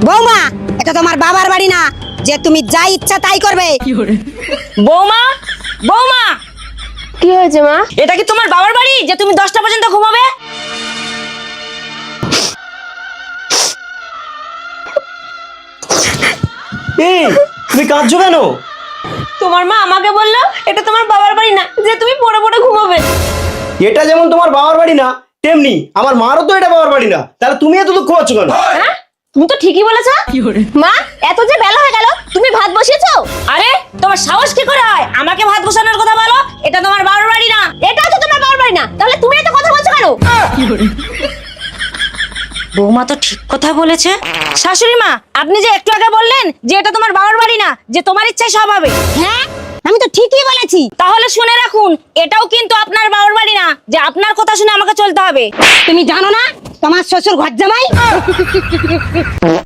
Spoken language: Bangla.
বৌমা, এটা তোমার বাবার বাড়ি না যে তুমি যা ইচ্ছা তাই করবে। বৌমা, বৌমা, কি হয়েছে মা? এটা কি তোমার বাবার বাড়ি যে তুমি 10টা পর্যন্ত ঘুমাবে? এই তুমি কাঁদছো কেন? তোমার মা আমাকে বললো এটা তোমার বাবার বাড়ি না যে তুমি পড়ে পড়ে ঘুমাবে। এটা যেমন তোমার বাবার বাড়ি না, তেমনি আমার মারও তো এটা বাবার বাড়ি না। তাহলে তুমি এত দুঃখ পাচ্ছ কেন? হ্যাঁ, তুমি তো ঠিকই বলেছো। মা, এত যে বেলা হয়ে গেল, তুমি ভাত বসিয়েছো? আরে তোমার সাহস কি করে হয় আমাকে ভাত বসানোর কথা বলো? এটা তোমার বাবার বাড়ি না। এটাও তো তোমার বাবার বাড়ি না, তাহলে তুমি এত কথা বলছো কেন? বৌমা তো ঠিক কথা বলেছে। শাশুড়ি মা, আপনি যে একটু আগে বললেন যে এটা তোমার বাবার বাড়ি না, যে তোমার ইচ্ছায় সব হবে। হ্যাঁ, আমি তো ঠিকই বলেছি। তাহলে শুনে রাখুন, এটাও কিন্তু আপনার বাবার বাড়ি না যে আপনার কথা শুনে আমাকে চলতে হবে। তুমি জানো না তোমার শ্বশুর ঘর জামাই?